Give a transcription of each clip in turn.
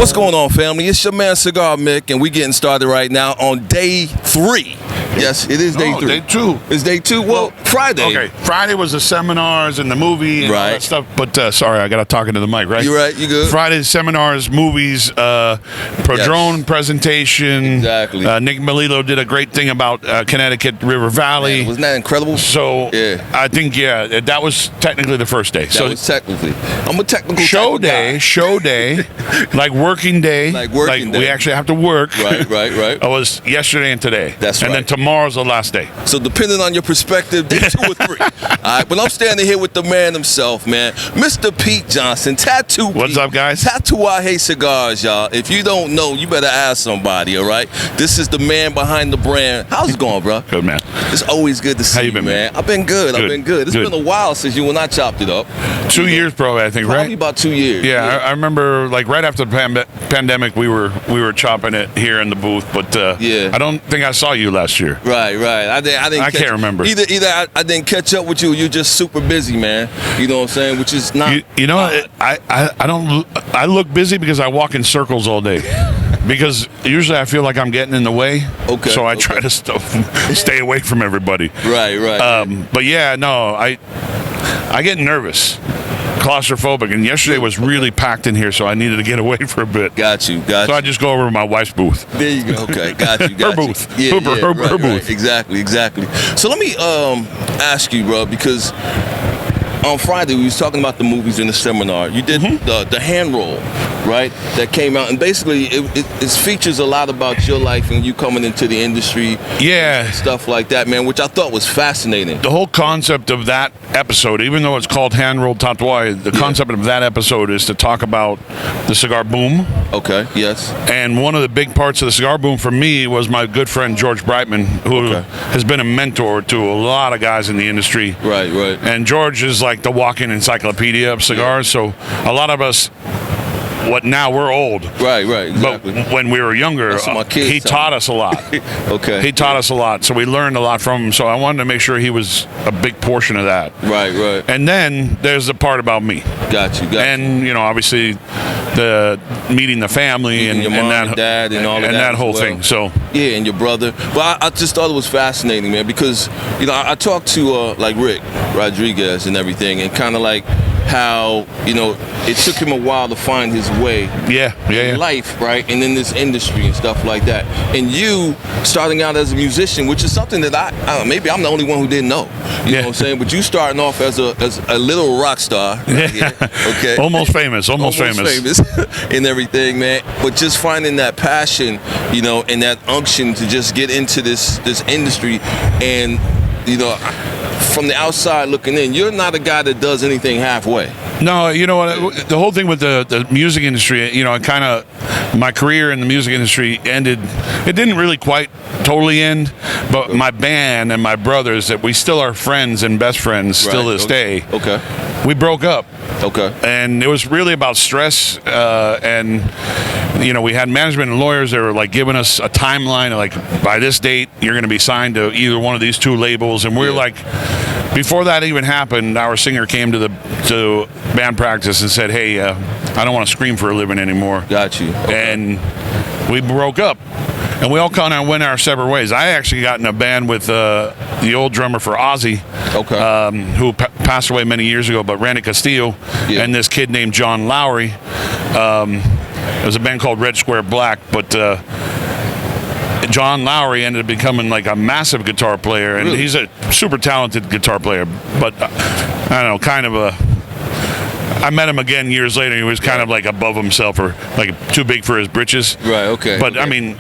What's going on, family? It's your man Cigar Mick, and we getting started right now on day 3. Yes, it is day 3. Day 2. It's day 2. Well, Friday. Okay, Friday was the seminars and the movie and all that stuff. But sorry, I got to talk into the mic, right? You right? You good? Friday, seminars, movies, drone presentation. Exactly. Nick Melillo did a great thing about Connecticut River Valley. Man, wasn't that incredible? So yeah. I think that was technically the first day. That was technically. I'm a technical show day, like working day. Like working day. We actually have to work. Right. It was yesterday and today. That's right. And then tomorrow's the last day. So depending on your perspective, day 2 or 3. All right, but I'm standing here with the man himself, man, Mr. Pete Johnson, Tattoo Pete. What's up, guys? Tatuaje Cigars, y'all. If you don't know, you better ask somebody, all right? This is the man behind the brand. How's it going, bro? Good, man. It's always good to see How you been, man? I've been good. I've been good. It's been a while since you and I chopped it up. 2 years, probably, I think, right? Probably about 2 years. Yeah. I remember, like, right after the pandemic, we were chopping it here in the booth, but yeah. I don't think I saw you last year. Right. I can't remember. Either I didn't catch up with you, or you're just super busy, man. You know what I'm saying? Which is not. You know, I look busy because I walk in circles all day. Because usually I feel like I'm getting in the way. Okay. So I try to stay away from everybody. Right. But yeah, no, I get nervous, claustrophobic, and yesterday was really packed in here, so I needed to get away for a bit. Got you. So I just go over to my wife's booth. There you go. Okay, got you. Her booth. Her booth. Right. Exactly. So let me ask you, bro, because on Friday we was talking about the movies in the seminar. You did the hand roll, right? That came out, and basically it features a lot about your life and you coming into the industry. Yeah. And stuff like that, man, which I thought was fascinating. The whole concept of that episode, even though it's called Hand Rolled Tatuaje, the concept of that episode is to talk about the cigar boom. Okay, yes. And one of the big parts of the cigar boom for me was my good friend George Brightman, who has been a mentor to a lot of guys in the industry. Right. And George is like the walking encyclopedia of cigars, so a lot of us, we're old. Right, exactly. But when we were younger, he taught us a lot. Okay. He taught us a lot, so we learned a lot from him, so I wanted to make sure he was a big portion of that. Right. And then there's the part about me. Got you. And, you know, obviously the meeting the family and your mom and dad and all of that. And that whole thing, so. Yeah, and your brother. But I just thought it was fascinating, man, because, you know, I talked to, like, Rick Rodriguez and everything, and kind of like how, you know, it took him a while to find his way in life, right, and in this industry and stuff like that. And you starting out as a musician, which is something that maybe I'm the only one who didn't know. You know what I'm saying? But you starting off as a little rock star. Right? Okay. Almost famous and everything, man. But just finding that passion, you know, and that unction to just get into this industry, and, you know, from the outside looking in, you're not a guy that does anything halfway. No, you know what? The whole thing with the music industry, you know, my career in the music industry ended. It didn't really quite totally end, but my band and my brothers, that we still are friends and best friends still to this day. Okay. We broke up. Okay. And it was really about stress, and you know, we had management and lawyers that were like giving us a timeline of like, by this date you're going to be signed to either one of these 2 labels, and we're like, before that even happened, our singer came to band practice and said, hey, I don't want to scream for a living anymore. Got you. Okay. And we broke up. And we all kind of went our separate ways. I actually got in a band with the old drummer for Ozzy, who passed away many years ago, but Randy Castillo, and this kid named John Lowry. It was a band called Red Square Black, but John Lowry ended up becoming like a massive guitar player, and he's a super talented guitar player, but I don't know, I met him again years later. He was kind of like above himself, or like too big for his britches. Right, okay. But I mean,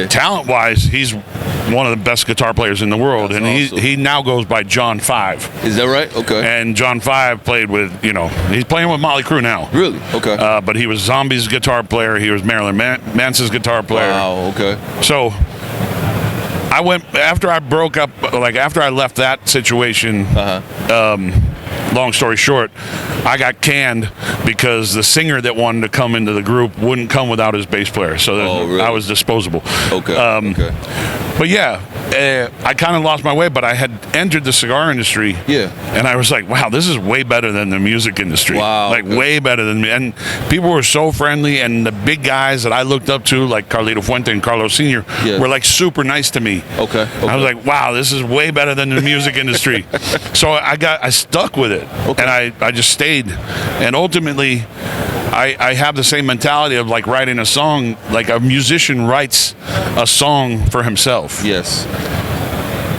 talent-wise, he's one of the best guitar players in the world. That's awesome. He now goes by John 5. Is that right? Okay. And John 5 played with, you know, he's playing with Motley Crue now. Really? Okay. But he was Zombie's guitar player. He was Marilyn Manson's guitar player. Wow, okay. So I went, after I broke up, like after I left that situation, long story short, I got canned because the singer that wanted to come into the group wouldn't come without his bass player. So really? I was disposable. Okay. But yeah, I kind of lost my way, but I had entered the cigar industry. Yeah. And I was like, wow, this is way better than the music industry. Wow. Like, way better than me. And people were so friendly, and the big guys that I looked up to, like Carlito Fuente and Carlos Sr., were like super nice to me. Okay. I was like, wow, this is way better than the music industry. So I stuck with it. Okay. And I just stayed. And ultimately, I have the same mentality of like writing a song, like a musician writes a song for himself. Yes.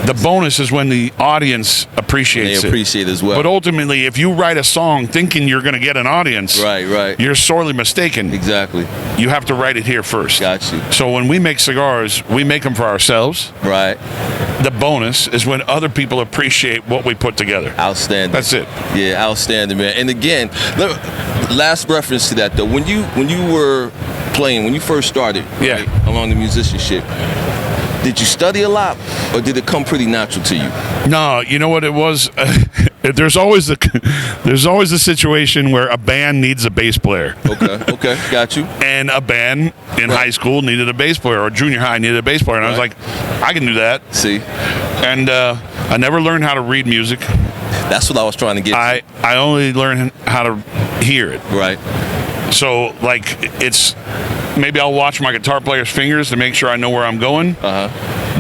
The bonus is when the audience appreciates it. They appreciate it as well. But ultimately, if you write a song thinking you're going to get an audience, right, you're sorely mistaken. exactly. You have to write it here first. Got you. So when we make cigars, we make them for ourselves. Right. The bonus is when other people appreciate what we put together. Outstanding. That's it. Yeah, outstanding, man. And again, last reference to that though, when you were playing, when you first started, Yeah. right, along the musicianship, did you study a lot, or did it come pretty natural to you? No, you know what it was? There's always the situation where a band needs a bass player. Okay, got you. And a band in high school needed a bass player, or junior high needed a bass player. And I was like, I can do that. See? And I never learned how to read music. That's what I was trying to get to. I only learned how to hear it. Right. So, like, it's maybe I'll watch my guitar player's fingers to make sure I know where I'm going.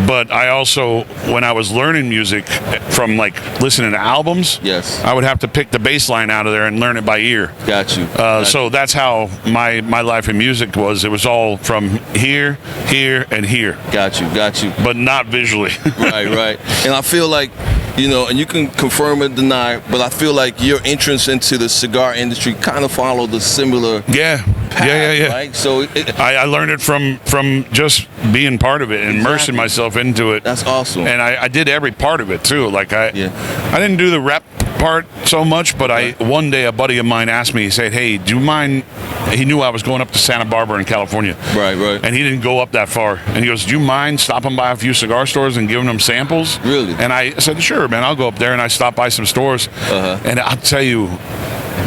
But I also, when I was learning music from like listening to albums, Yes. I would have to pick the bass line out of there and learn it by ear. Got you. So that's how my life in music was. It was all from here, here, and here, Got you. but not visually. Right. And I feel like, and you can confirm or deny, but I feel like your entrance into the cigar industry kind of followed the similar Yeah. Right? So I learned it from just being part of it and immersing myself into it. That's awesome. And I did every part of it too. Like I didn't do the rep part so much, but one day a buddy of mine asked me, he said, hey, do you mind, he knew I was going up to Santa Barbara in California. Right. And he didn't go up that far. And he goes, do you mind stopping by a few cigar stores and giving them samples? Really? And I said, sure, man, I'll go up there. And I stopped by some stores. And I'll tell you,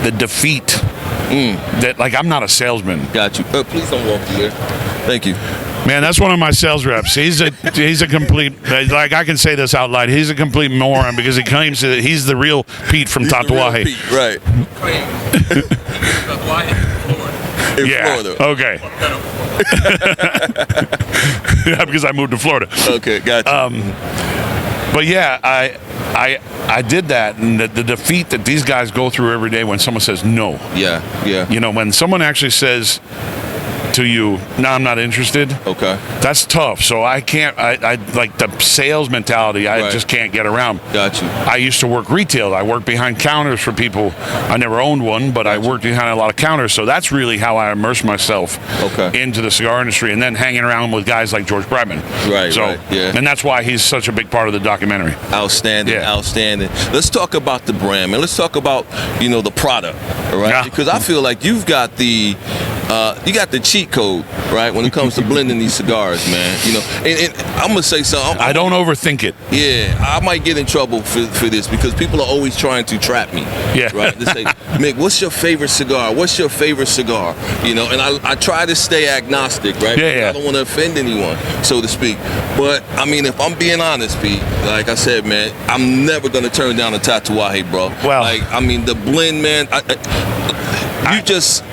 the defeat that, like, I'm not a salesman. Got you. Please don't walk through there. Thank you. Man, that's one of my sales reps. He's a complete, like, I can say this out loud. He's a complete moron because he claims that he's the real Pete from Tatuaje. Right. In Florida. Okay. Yeah, because I moved to Florida. Okay, got you. But yeah, I did that, and the defeat that these guys go through every day when someone says no. Yeah. When someone actually says to you, no, I'm not interested. Okay. That's tough. So I can't, I like the sales mentality, I just can't get around. Got you. I used to work retail. I worked behind counters for people. I never owned one, but I worked behind a lot of counters. So that's really how I immersed myself into the cigar industry, and then hanging around with guys like George Brightman. Right. And that's why he's such a big part of the documentary. Outstanding. Let's talk about the brand, man. Let's talk about, the product, all right? Yeah. Because I feel like you've got the cheat code, right, when it comes to blending these cigars, man. And I'm gonna say something. I don't overthink it. Yeah, I might get in trouble for this because people are always trying to trap me. Yeah. Right. They say, Mick, what's your favorite cigar? What's your favorite cigar? And I try to stay agnostic, right? Yeah. I don't want to offend anyone, so to speak. But I mean, if I'm being honest, Pete, like I said, man, I'm never gonna turn down a Tatuaje, bro. Well, the blend, man.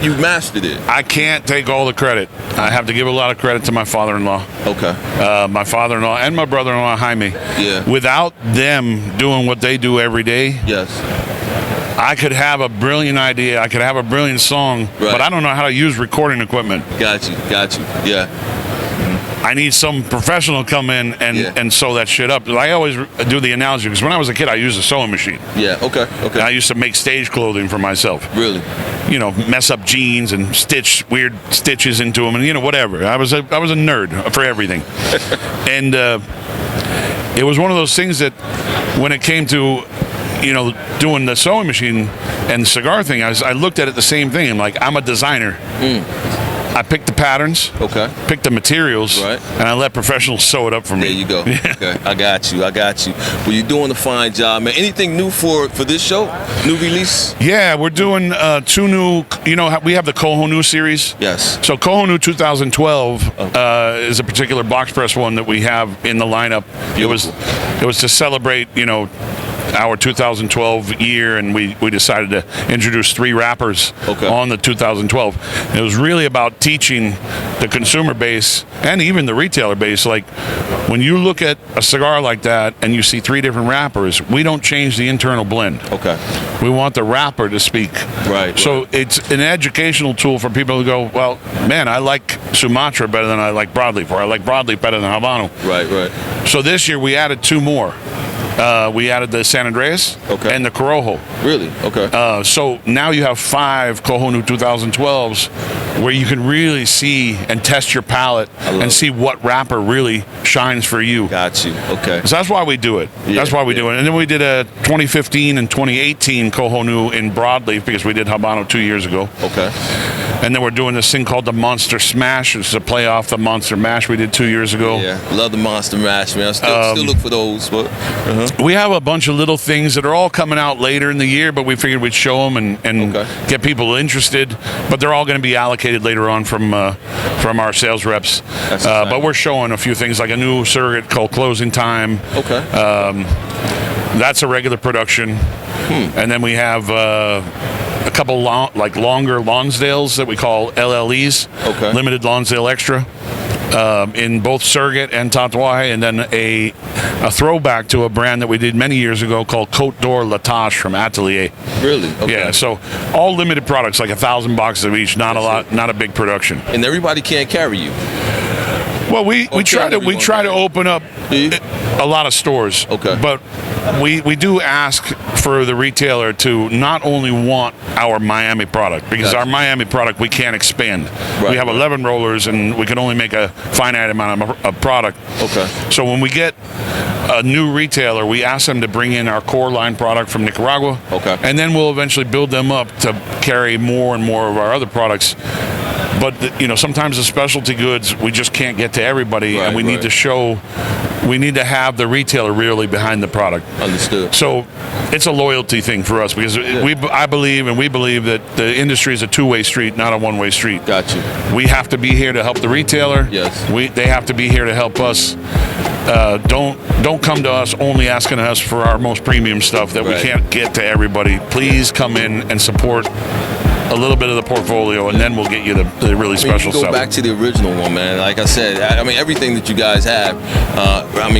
You mastered it. I can't take all the credit. I have to give a lot of credit to my father-in-law. Okay. My father-in-law and my brother-in-law, Jaime. Yeah. Without them doing what they do every day, yes, I could have a brilliant idea. I could have a brilliant song, but I don't know how to use recording equipment. Got you. Yeah. I need some professional to come in and sew that shit up. I always do the analogy because when I was a kid, I used a sewing machine. Yeah. Okay. And I used to make stage clothing for myself. Really? Mess up jeans and stitch weird stitches into them, and whatever. I was a nerd for everything. And it was one of those things that when it came to doing the sewing machine and cigar thing, I looked at it the same thing. I'm like, I'm a designer. I pick the patterns, Okay. pick the materials, Right. and I let professionals sew it up for me. There you go. Okay, I got you. Well, you're doing a fine job, man. Anything new for this show? New release? Yeah, we're doing 2 new. You know, we have the Konu series. Yes. So Konu 2012 is a particular box press one that we have in the lineup. Beautiful. It was to celebrate, our 2012 year, and we decided to introduce 3 wrappers on the 2012. It was really about teaching the consumer base and even the retailer base, like, when you look at a cigar like that and you see 3 different wrappers, we don't change the internal blend. Okay. We want the wrapper to speak. Right. So it's an educational tool for people to go, well, man, I like Sumatra better than I like broadleaf, or I like broadleaf better than Habano. Right. So this year we added 2 more. We added the San Andreas and the Corojo. Really? Okay. So now you have 5 Konu 2012s where you can really see and test your palate and see what wrapper really shines for you. Got you. Okay. So that's why we do it. That's why we do it. And then we did a 2015 and 2018 Konu in broadleaf because we did Habano 2 years ago. Okay. And then we're doing this thing called the Monster Smash. It's a play off the Monster Mash we did 2 years ago. Yeah, love the Monster Mash, man. I still look for those. But we have a bunch of little things that are all coming out later in the year, but we figured we'd show them and get people interested. But they're all going to be allocated later on from our sales reps. But we're showing a few things, like a new surrogate called Closing Time. Okay. That's a regular production. And then we have a couple longer Lonsdales that we call LLEs, Limited Lonsdale Extra, in both Surrogate and Tatuaje, and then a throwback to a brand that we did many years ago called Cote d'Or Latache from Atelier. Really? Okay. Yeah, so all limited products, like 1,000 boxes of each, not a lot, not a big production. And everybody can't carry you. Well, we try to open up a lot of stores. Okay. But we do ask for the retailer to not only want our Miami product, because our Miami product we can't expand. We have 11 rollers and we can only make a finite amount of product. Okay. So when we get a new retailer, we ask them to bring in our core line product from Nicaragua. Okay. And then we'll eventually build them up to carry more and more of our other products. But sometimes the specialty goods we just can't get to everybody, and we need to show. We need to have the retailer really behind the product. Understood. So it's a loyalty thing for us, because I believe that the industry is a 2-way street, not a 1-way street. Got you. We have to be here to help the retailer. Yes. They have to be here to help us. Don't come to us only asking us for our most premium stuff that we can't get to everybody. Please come in and support a little bit of the portfolio, and then we'll get you the really special stuff. Go back to the original one, man. Like I said, everything that you guys have.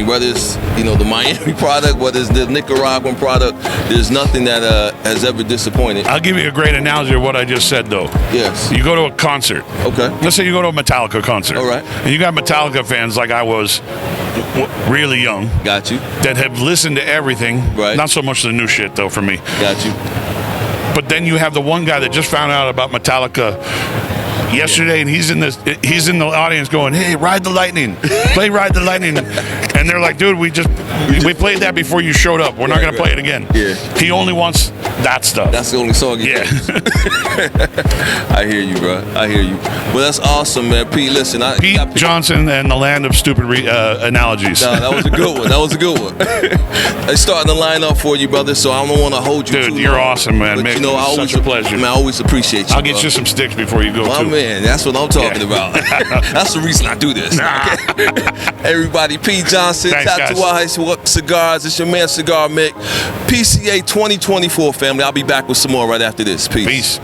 Whether it's the Miami product, whether it's the Nicaraguan product, there's nothing that has ever disappointed. I'll give you a great analogy of what I just said, though. Yes. You go to a concert. Okay. Let's say you go to a Metallica concert. All right. And you got Metallica fans like I was, really young. Got you. That have listened to everything. Right. Not so much the new shit, though, for me. Got you. But then you have the one guy that just found out about Metallica yesterday, and he's in the audience going, "Hey, Ride the Lightning, play Ride the Lightning," and they're like, "Dude, we played that before you showed up. We're not going to play it again." Yeah. He only wants that stuff. That's the only song he knows. I hear you, bro. I hear you. Well, that's awesome, man. Pete, listen. Pete Johnson and the land of stupid analogies. No, that was a good one. That was a good one. They're starting to line up for you, brother, so I don't want to hold you too long. Dude, you're awesome, man. But, Mick, it's such a pleasure. Man, I always appreciate you. I'll get you some sticks before you go, too. Man, that's what I'm talking about. That's the reason I do this. Everybody, Pete Johnson, Tatuaje Cigars. It's your man, Cigar Mick. PCA 2024, family. I'll be back with some more right after this. Peace.